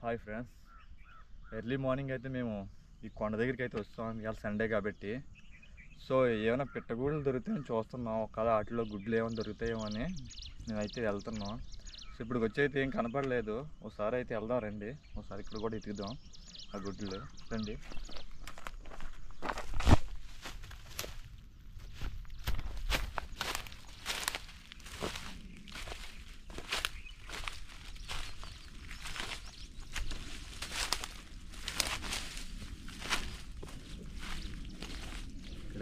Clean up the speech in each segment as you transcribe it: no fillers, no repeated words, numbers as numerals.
Hi friends, early morning అయితే మేము ఈ కొండ దగ్గరికి అయితే వస్తాం. ఇవాళ సండే కాబట్టి సో ఏమైనా పిట్టగూళ్ళు దొరుకుతాయని చూస్తున్నాం. ఒకవేళ వాటిలో గుడ్లు ఏమైనా దొరుకుతాయేమో అని మేమైతే వెళ్తున్నాం. సో ఇప్పుడు వచ్చి అయితే ఏం కనపడలేదు. ఒకసారి అయితే వెళ్దాం రండి. ఒకసారి ఇక్కడ కూడా ఎతుకుదాం ఆ గుడ్లు. రండి.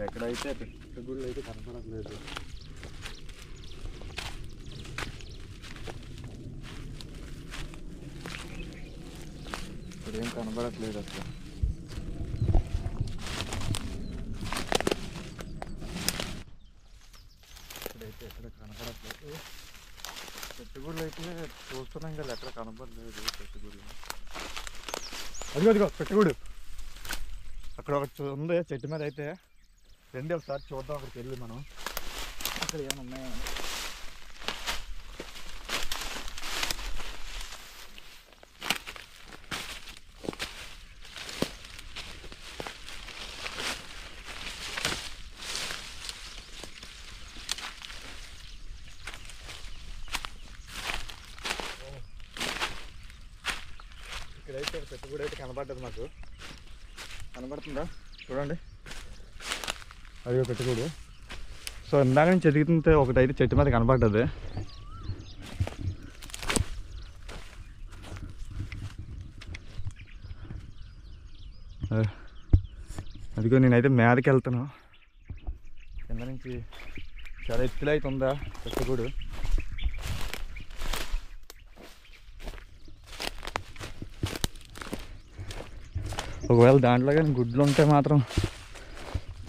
ఎక్కడైతే పిట్టగూళ్ళు అయితే కనపడట్లేదు. ఇక్కడ ఏం కనపడట్లేదు అసలు. ఇక్కడైతే ఎక్కడ కనపడట్లేదు. పిట్టగూళ్ళు అయితే చూస్తున్నాం కదా, ఎక్కడ కనపడలేదు పిట్టగూళ్ళు. అదిగో పిట్టగూడు అక్కడ ఒకటి ఉంది చెట్టు మీద. అయితే రండి ఒకసారి చూద్దాం. అక్కడికి వెళ్ళి మనం అక్కడ ఏమైనా ఉన్నాయో. ఇక్కడైతే పెట్టుబడి అయితే కనబడ్డది మాకు. కనబడుతుందా చూడండి, అదిగో పెట్టుకోడు. సో ఇందాక నుంచి ఎదుగుతుంటే ఒకటైతే చెట్టు మీద కనబడ్డది. అదిగో నేనైతే మీదకి వెళ్తాను. కింద నుంచి చాలా ఎత్తులో అయితే ఉందా పెట్టుకోడు. ఒకవేళ దాంట్లో కానీ గుడ్లు ఉంటే మాత్రం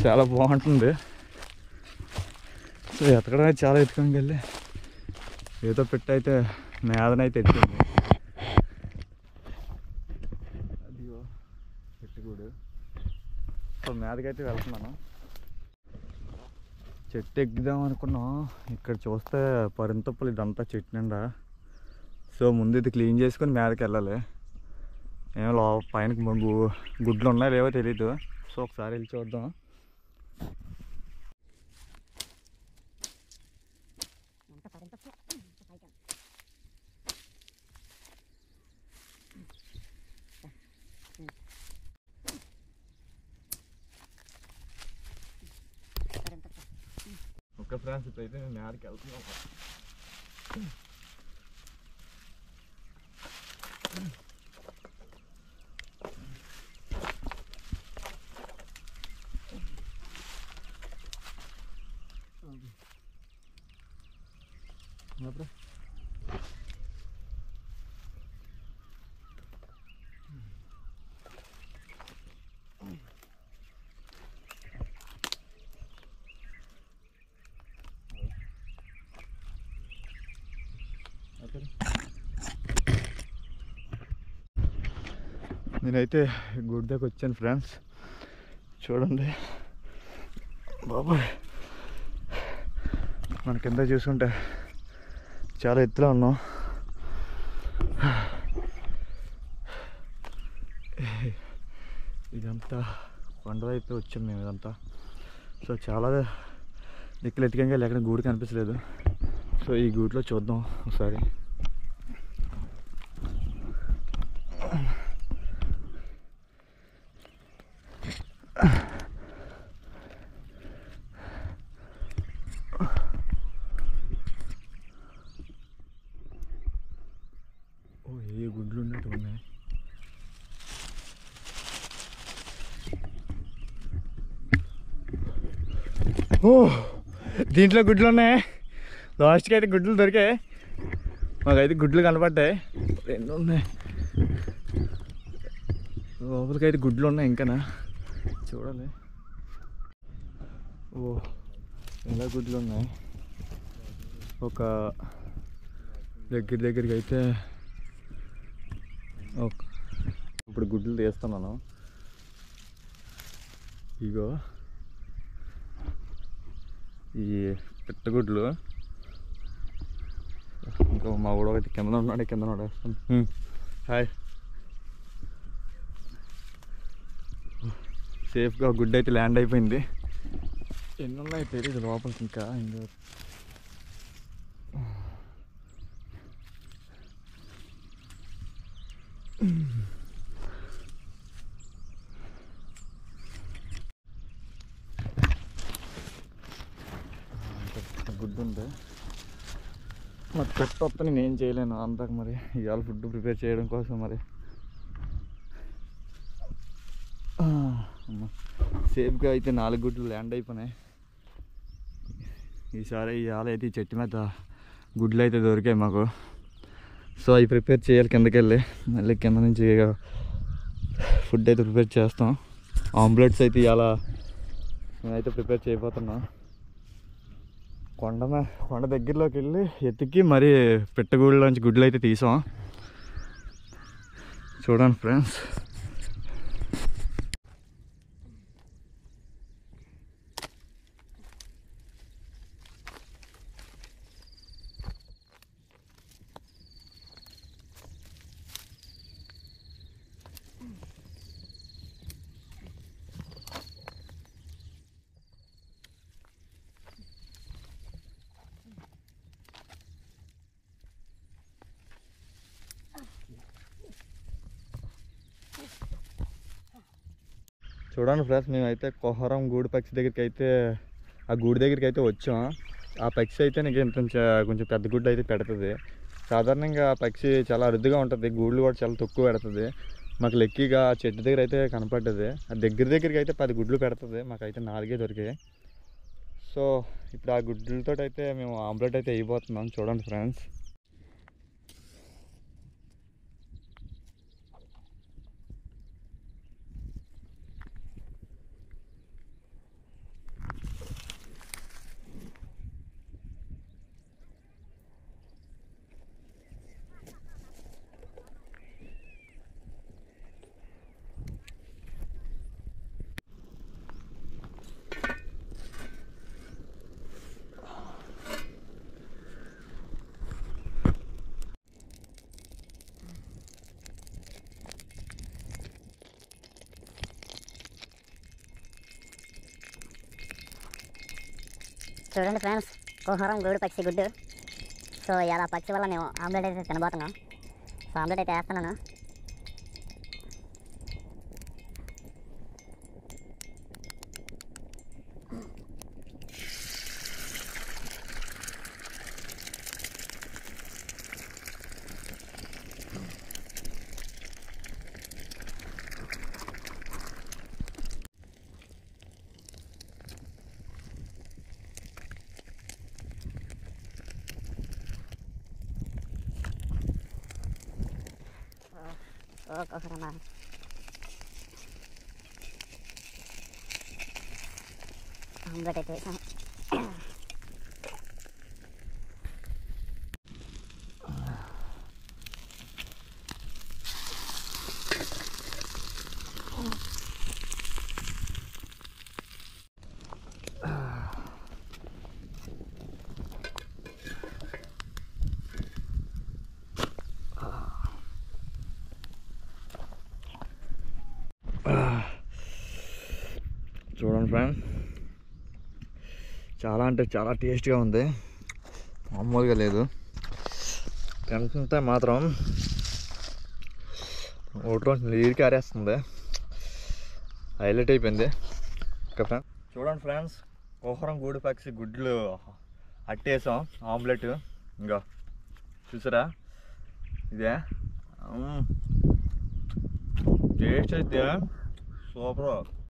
చాలా బాగుంటుంది. సో ఎతకడం అయితే చాలా ఎత్తుకొని వెళ్ళి ఏదో పెట్టయితే మేదనైతే ఎత్తింది. అదిగో పెట్టుకోడు. సో మేదకైతే వెళ్తున్నాను. చెట్టు ఎక్కుదాం అనుకున్నాం. ఇక్కడ చూస్తే పరింతప్పులు ఇదంతా చెట్టు నిండా. సో ముందు ఇది క్లీన్ చేసుకొని మేదకి వెళ్ళాలి. ఏమో పైన గుడ్లు ఉన్నాయో లేవో తెలీదు. సో ఒకసారి వెళ్ళి చూద్దాం. ఓకే ఫ్రెండ్స్, ఇప్పుడైతే నేను మేడకి వెళ్తున్నాను. నేనైతే గుడి దగ్గర వచ్చాను ఫ్రెండ్స్. చూడండి బాబాయ్, మన కింద చూసుకుంటే చాలా ఎత్తులో ఉన్నాం. ఇదంతా కొండవైపు వచ్చాం మేము ఇదంతా. సో చాలా దిక్కులు ఎత్తుకంగా ఎక్కడ గూడు కనిపించలేదు. సో ఈ గూట్లో చూద్దాం ఒకసారి. ఓ ఏ గుడ్లు ఉన్నట్టు ఉన్నాయి. ఓ దీంట్లో గుడ్లు ఉన్నాయి. లాస్ట్కి అయితే గుడ్లు దొరికాయి. మాకైతే గుడ్లు కనపడ్డాయి. రెండు ఉన్నాయి లోపలికి అయితే గుడ్లు ఉన్నాయి. ఇంకానా చూడాలి. ఓ ఎలా గుడ్లు ఉన్నాయి. ఒక దగ్గరికి అయితే ఇప్పుడు గుడ్లు తీస్తున్నాను. ఇగో ఈ పిట్టగుడ్లు. ఇంకో మా ఊడో అయితే కింద ఉన్నాడు. హాయ్ సేఫ్గా గుడ్ అయితే ల్యాండ్ అయిపోయింది. ఎన్ని ఉన్నాయి తెలియదు లోపలికి ఇంకా. గుడ్ ఉంది. మరి పెట్టొస్తా నేను ఏం చేయలేను అంతకు. మరి ఇవాళ ఫుడ్ ప్రిపేర్ చేయడం కోసం మరి సేఫ్గా అయితే 4 గుడ్లు ల్యాండ్ అయిపోయినాయి. ఈసారి ఇవాళ అయితే ఈ చెట్టు మీద గుడ్లు అయితే దొరికాయి మాకు. సో అవి ప్రిపేర్ చేయాలి కిందకి వెళ్ళి. మళ్ళీ కింద నుంచి ఫుడ్ అయితే ప్రిపేర్ చేస్తాం. ఆమ్లెట్స్ అయితే ఇవాళ మేమైతే ప్రిపేర్ చేయబోతున్నాం. కొండ దగ్గరలోకి వెళ్ళి ఎత్తికి మరి పెట్టగూళ్ళలోంచి గుడ్లు అయితే తీసాం. చూడండి ఫ్రెండ్స్. చూడండి ఫ్రెండ్స్, మేమైతే కొహరం గూడు పక్షి దగ్గరికి అయితే ఆ గూడు దగ్గరికి అయితే వచ్చాం. ఆ పక్షి అయితే నీకు ఇంత కొంచెం పెద్ద గుడ్డు అయితే పెడుతుంది. సాధారణంగా ఆ పక్షి చాలా అరుదుగా ఉంటుంది. గూళ్ళు కూడా చాలా తక్కువ పెడుతుంది. మాకు లెక్కీగా ఆ చెట్టు దగ్గర అయితే కనపడ్డది. ఆ దగ్గరికి అయితే 10 గుడ్లు పెడుతుంది. మాకైతే 4 దొరికాయి. సో ఇప్పుడు ఆ గుడ్లతో అయితే మేము ఆమ్లెట్ అయితే వేయబోతున్నాం. చూడండి ఫ్రెండ్స్. చూడండి ఫ్రెండ్స్, కోహరం గూడు పక్షి గుడ్డు. సో ఇలా పక్షి వల్ల మేము ఆమ్లెట్ అయితే తినబోతున్నాం. సో ఆమ్లెట్ అయితే వేస్తున్నాను. కోహరమా ఆమ్లెట్ అయితే వేసాం. చూడండి ఫ్రెండ్, చాలా అంటే చాలా టేస్ట్గా ఉంది. మామూలుగా లేదు. తింటుంటే మాత్రం ఒకటి రోజు నీరు కారేస్తుంది. హైలైట్ అయిపోయింది. చూడండి ఫ్రెండ్స్, కోహరం గూడు పక్షి గుడ్లు అట్టేసాం ఆమ్లెట్. ఇంకా చూసారా, ఇదే టేస్ట్ అయితే సూపర్.